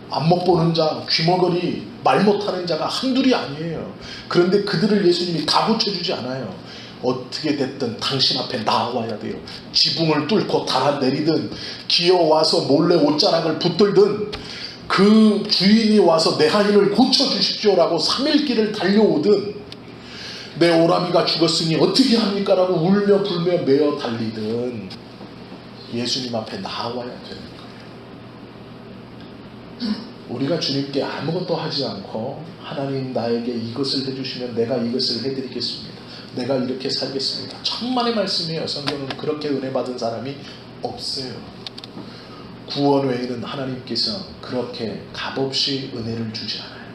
안목 보는 자, 귀머거리, 말 못하는 자가 한둘이 아니에요. 그런데 그들을 예수님이 다 고쳐주지 않아요. 어떻게 됐든 당신 앞에 나와야 돼요. 지붕을 뚫고 달아내리든 기어와서 몰래 옷자락을 붙들든 그 주인이 와서 내 하인을 고쳐주십시오라고 3일 길을 달려오든 내 오라비가 죽었으니 어떻게 합니까? 라고 울며 불며 매어 달리든 예수님 앞에 나와야 되는 거예요. 우리가 주님께 아무것도 하지 않고 하나님 나에게 이것을 해주시면 내가 이것을 해드리겠습니다, 내가 이렇게 살겠습니다, 천만의 말씀이에요. 성경은 그렇게 은혜 받은 사람이 없어요. 구원 외에는 하나님께서 그렇게 값없이 은혜를 주지 않아요.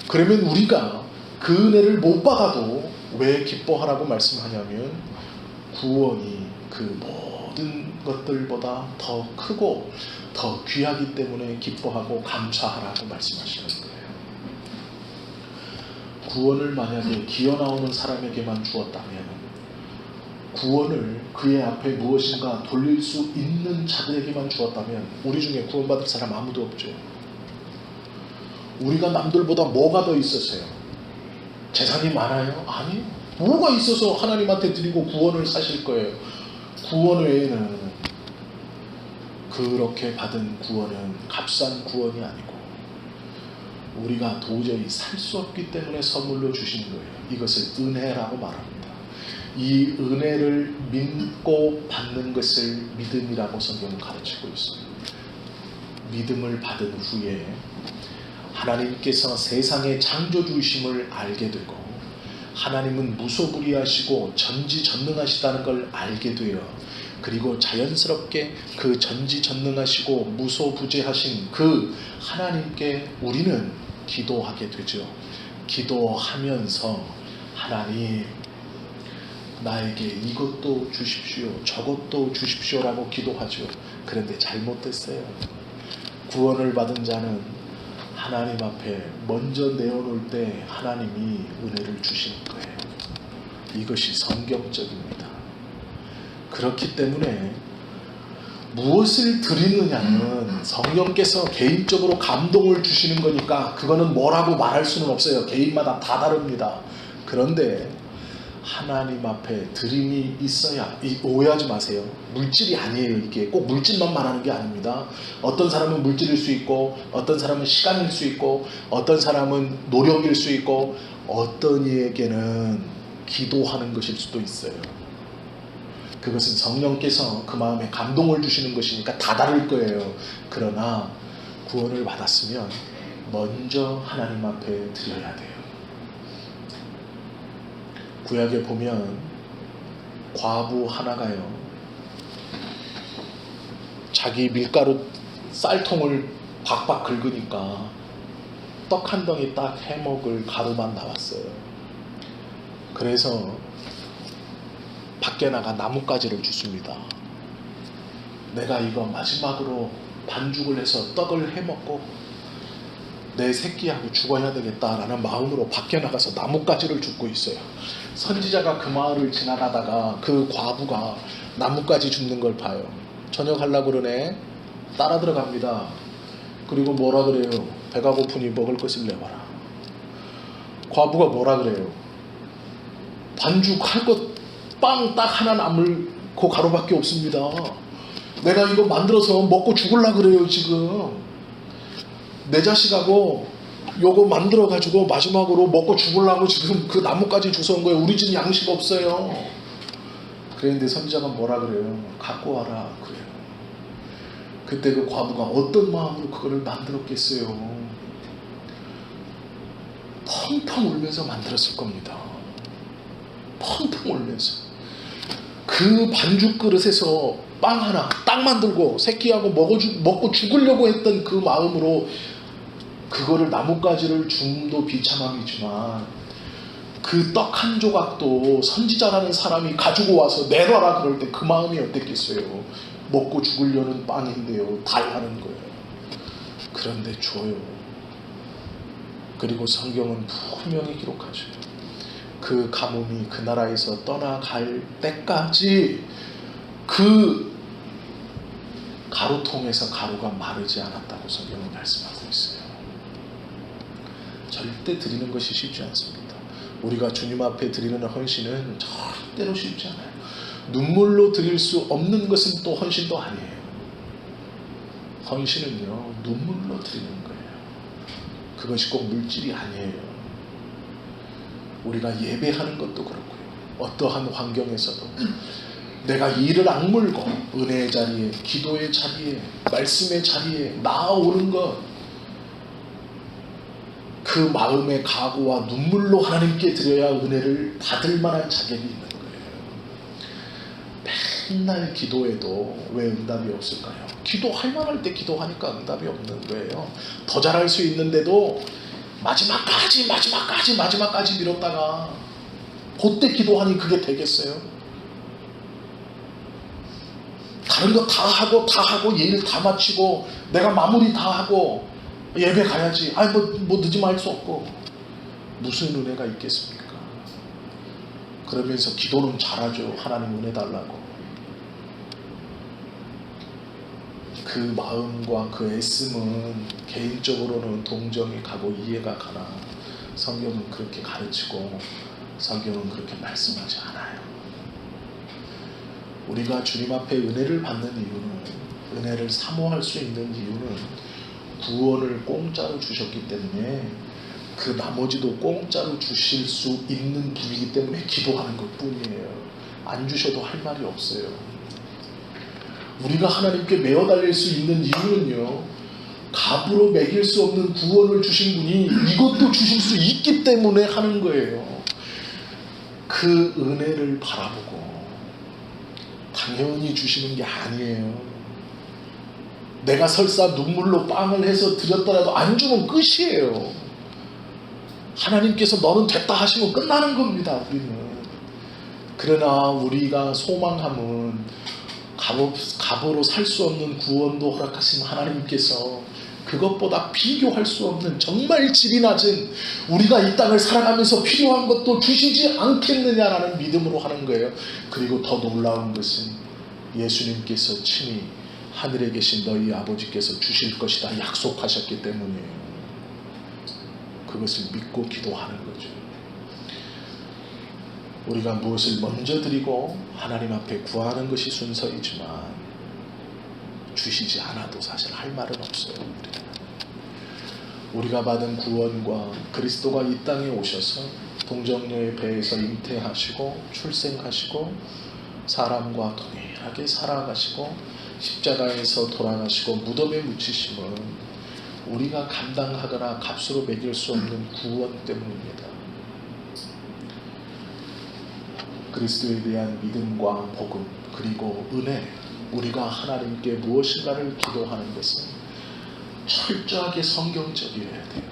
그러면 우리가 그 은혜를 못 받아도 왜 기뻐하라고 말씀하냐면, 구원이 그 모든 것들보다 더 크고 더 귀하기 때문에 기뻐하고 감사하라고 말씀하시는 거예요. 구원을 만약에 기어나오는 사람에게만 주었다면, 구원을 그의 앞에 무엇인가 돌릴 수 있는 자들에게만 주었다면 우리 중에 구원받을 사람 아무도 없죠. 우리가 남들보다 뭐가 더 있었어요? 재산이 많아요? 아니요. 뭐가 있어서 하나님한테 드리고 구원을 사실 거예요? 구원 외에는, 그렇게 받은 구원은 값싼 구원이 아니고 우리가 도저히 살 수 없기 때문에 선물로 주신 거예요. 이것을 은혜라고 말합니다. 이 은혜를 믿고 받는 것을 믿음이라고 성경은 가르치고 있습니다. 믿음을 받은 후에 하나님께서 세상의 창조주이심을 알게 되고 하나님은 무소불위하시고 전지전능하시다는 걸 알게 되어, 그리고 자연스럽게 그 전지전능하시고 무소부재하신 그 하나님께 우리는 기도하게 되죠. 기도하면서 하나님 나에게 이것도 주십시오, 저것도 주십시오라고 기도하죠. 그런데 잘못됐어요. 구원을 받은 자는 하나님 앞에 먼저 내어놓을 때 하나님이 은혜를 주시는 거예요. 이것이 성경적입니다. 그렇기 때문에 무엇을 드리느냐는 성령께서 개인적으로 감동을 주시는 거니까 그거는 뭐라고 말할 수는 없어요. 개인마다 다 다릅니다. 그런데 하나님 앞에 드림이 있어야, 오해하지 마세요. 물질이 아니에요. 이게 꼭 물질만 말하는 게 아닙니다. 어떤 사람은 물질일 수 있고, 어떤 사람은 시간일 수 있고, 어떤 사람은 노력일 수 있고, 어떤 이에게는 기도하는 것일 수도 있어요. 그것은 성령께서 그 마음에 감동을 주시는 것이니까 다 다를 거예요. 그러나 구원을 받았으면 먼저 하나님 앞에 드려야 돼요. 구약에 보면 과부 하나가요, 자기 밀가루 쌀통을 박박 긁으니까 떡 한 덩이 딱 해먹을 가루만 나왔어요. 그래서 밖에 나가 나뭇가지를 줍습니다. 내가 이거 마지막으로 반죽을 해서 떡을 해먹고 내 새끼하고 죽어야 되겠다라는 마음으로 밖에 나가서 나뭇가지를 줍고 있어요. 선지자가 그 마을을 지나가다가 그 과부가 나뭇가지 줍는 걸 봐요. 저녁 하려고 그러네. 따라 들어갑니다. 그리고 뭐라 그래요? 배가 고프니 먹을 것을 내와라. 과부가 뭐라 그래요? 반죽할 것 빵 딱 하나 남을 그 가루밖에 없습니다. 내가 이거 만들어서 먹고 죽으려고 그래요. 지금 내 자식하고 요거 만들어 가지고 마지막으로 먹고 죽으려고 지금 그 나뭇가지 주워온 거예요. 우리 집 양식 없어요. 그랬는데 선지자가 뭐라 그래요? 갖고 와라 그래요. 그때 그 과부가 어떤 마음으로 그거를 만들었겠어요? 펑펑 울면서 만들었을 겁니다. 펑펑 울면서. 그 반죽 그릇에서 빵 하나 딱 만들고 새끼하고 먹고 죽으려고 했던 그 마음으로 그거를 나뭇가지를 줌도 비참함이지만 그 떡 한 조각도 선지자라는 사람이 가지고 와서 내놔라 그럴 때 그 마음이 어땠겠어요? 먹고 죽으려는 빵인데요. 달라는 거예요. 그런데 줘요. 그리고 성경은 분명히 기록하죠. 그 가뭄이 그 나라에서 떠나갈 때까지 그 가루통에서 가루가 마르지 않았다고 성경은 말씀하고 있어요. 절대 드리는 것이 쉽지 않습니다. 우리가 주님 앞에 드리는 헌신은 절대로 쉽지 않아요. 눈물로 드릴 수 없는 것은 또 헌신도 아니에요. 헌신은요, 눈물로 드리는 거예요. 그것이 꼭 물질이 아니에요. 우리가 예배하는 것도 그렇고요. 어떠한 환경에서도 내가 이를 악물고 은혜의 자리에, 기도의 자리에, 말씀의 자리에 나아오는 것, 그 마음의 각오와 눈물로 하나님께 드려야 은혜를 받을 만한 자격이 있는 거예요. 맨날 기도해도 왜 응답이 없을까요? 기도할 만할 때 기도하니까 응답이 없는 거예요. 더 잘할 수 있는데도 마지막까지 미뤘다가 그때 기도하니 그게 되겠어요? 다른 거 다 하고 일 다 마치고 내가 마무리 다 하고 예배 가야지. 뭐 늦으면 할 수 없고 무슨 은혜가 있겠습니까? 그러면서 기도는 잘하죠. 하나님 은혜 달라고. 그 마음과 그 애씀은 개인적으로는 동정이 가고 이해가 가나 성경은 그렇게 가르치고 성경은 그렇게 말씀하지 않아요. 우리가 주님 앞에 은혜를 받는 이유는, 은혜를 사모할 수 있는 이유는 구원을 공짜로 주셨기 때문에 그 나머지도 공짜로 주실 수 있는 분이기 때문에 기도하는 것 뿐이에요. 안 주셔도 할 말이 없어요. 우리가 하나님께 매어 달릴 수 있는 이유는요, 값으로 매길 수 없는 구원을 주신 분이 이것도 주실 수 있기 때문에 하는 거예요. 그 은혜를 바라보고 당연히 주시는 게 아니에요. 내가 설사 눈물로 빵을 해서 드렸더라도 안 주면 끝이에요. 하나님께서 너는 됐다 하시면 끝나는 겁니다. 우리는. 그러나 우리가 소망함은 값으로 살 수 없는 구원도 허락하신 하나님께서 그것보다 비교할 수 없는 정말 질이 낮은 우리가 이 땅을 살아가면서 필요한 것도 주시지 않겠느냐라는 믿음으로 하는 거예요. 그리고 더 놀라운 것은 예수님께서 친히 하늘에 계신 너희 아버지께서 주실 것이다 약속하셨기 때문이에요. 그것을 믿고 기도하는 거죠. 우리가 무엇을 먼저 드리고 하나님 앞에 구하는 것이 순서이지만 주시지 않아도 사실 할 말은 없어요. 우리가 받은 구원과 그리스도가 이 땅에 오셔서 동정녀의 배에서 잉태하시고 출생하시고 사람과 동일하게 살아가시고 십자가에서 돌아가시고 무덤에 묻히심은 우리가 감당하거나 값으로 매길 수 없는 구원 때문입니다. 그리스도에 대한 믿음과 복음 그리고 은혜, 우리가 하나님께 무엇인가를 기도하는 것은 철저하게 성경적이어야 돼요.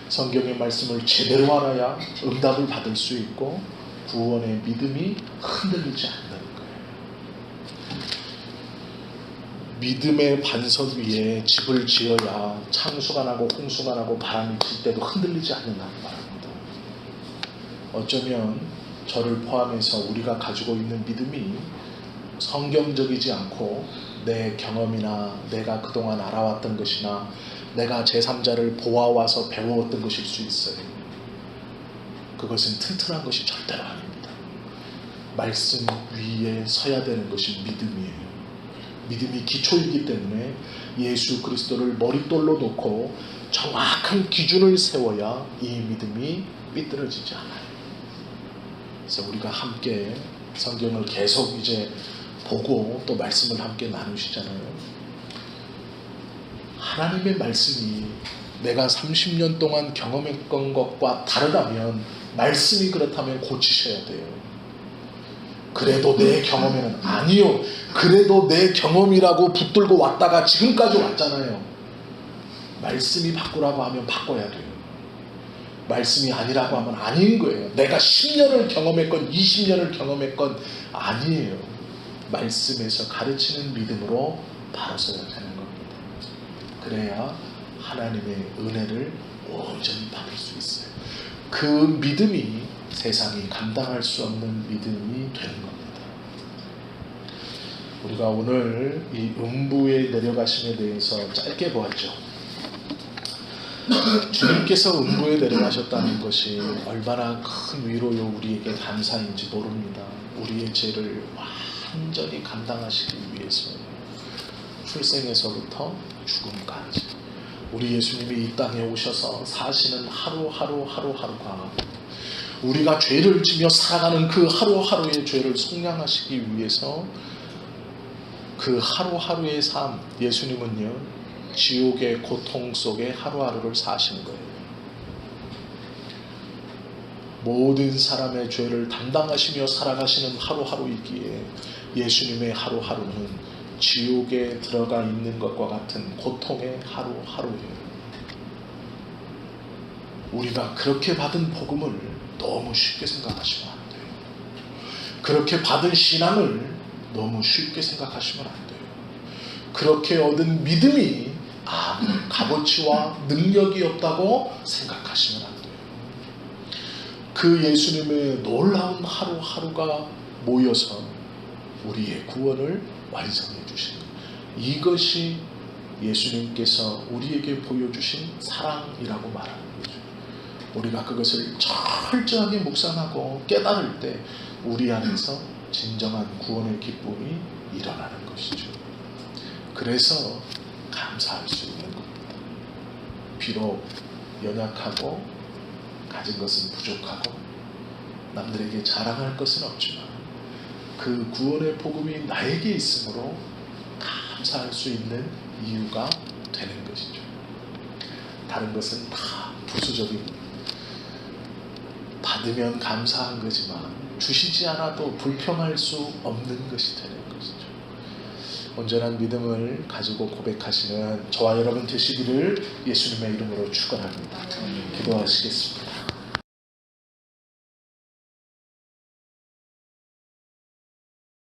성경의 말씀을 제대로 알아야 응답을 받을 수 있고 구원의 믿음이 흔들리지 않는 거예요. 믿음의 반석 위에 집을 지어야 창수가 나고 홍수가 나고 바람이 칠 때도 흔들리지 않는다는 말입니다. 어쩌면 저를 포함해서 우리가 가지고 있는 믿음이 성경적이지 않고 내 경험이나 내가 그동안 알아왔던 것이나 내가 제3자를 보아와서 배워왔던 것일 수 있어요. 그것은 튼튼한 것이 절대로 아닙니다. 말씀 위에 서야 되는 것이 믿음이에요. 믿음이 기초이기 때문에 예수 그리스도를 머릿돌로 놓고 정확한 기준을 세워야 이 믿음이 삐뚤어지지 않아요. 그래서 우리가 함께 성경을 계속 이제 보고 또 말씀을 함께 나누시잖아요. 하나님의 말씀이 내가 30년 동안 경험했던 것과 다르다면 말씀이 그렇다면 고치셔야 돼요. 그래도 내 경험에는 아니요. 그래도 내 경험이라고 붙들고 왔다가 지금까지 왔잖아요. 말씀이 바꾸라고 하면 바꿔야 돼요. 말씀이 아니라고 하면 아닌 거예요. 내가 10년을 경험했건 20년을 경험했건 아니에요. 말씀에서 가르치는 믿음으로 바로 서야 되는 겁니다. 그래야 하나님의 은혜를 온전히 받을 수 있어요. 그 믿음이 세상이 감당할 수 없는 믿음이 되는 겁니다. 우리가 오늘 이 음부에 내려가심에 대해서 짧게 보았죠. 주님께서 음부에 내려가셨다는 것이 얼마나 큰 위로요 우리에게 감사인지 모릅니다. 우리의 죄를 완전히 감당하시기 위해서 출생에서부터 죽음까지 우리 예수님이 이 땅에 오셔서 사시는 하루하루가 우리가 죄를 지며 살아가는 그 하루하루의 죄를 속량하시기 위해서 그 하루하루의 삶, 예수님은요 지옥의 고통 속에 하루하루를 사신 거예요. 모든 사람의 죄를 담당하시며 살아가시는 하루하루이기에 예수님의 하루하루는 지옥에 들어가 있는 것과 같은 고통의 하루하루예요. 우리가 그렇게 받은 복음을 너무 쉽게 생각하시면 안 돼요. 그렇게 받은 신앙을 너무 쉽게 생각하시면 안 돼요. 그렇게 얻은 믿음이 아무 값어치와 능력이 없다고 생각하시면 안 돼요. 그 예수님의 놀라운 하루하루가 모여서 우리의 구원을 완성해 주시는 이것이 예수님께서 우리에게 보여주신 사랑이라고 말하는 거죠. 우리가 그것을 철저하게 묵상하고 깨달을 때 우리 안에서 진정한 구원의 기쁨이 일어나는 것이죠. 그래서 감사할 수 있는 겁니다. 비록 연약하고 가진 것은 부족하고 남들에게 자랑할 것은 없지만 그 구원의 복음이 나에게 있으므로 감사할 수 있는 이유가 되는 것이죠. 다른 것은 다 부수적인 받으면 감사한 거지만 주시지 않아도 불평할 수 없는 것이 되는 것이죠. 온전한 믿음을 가지고 고백하시는 저와 여러분 되시기를 예수님의 이름으로 축원합니다. 기도하시겠습니다.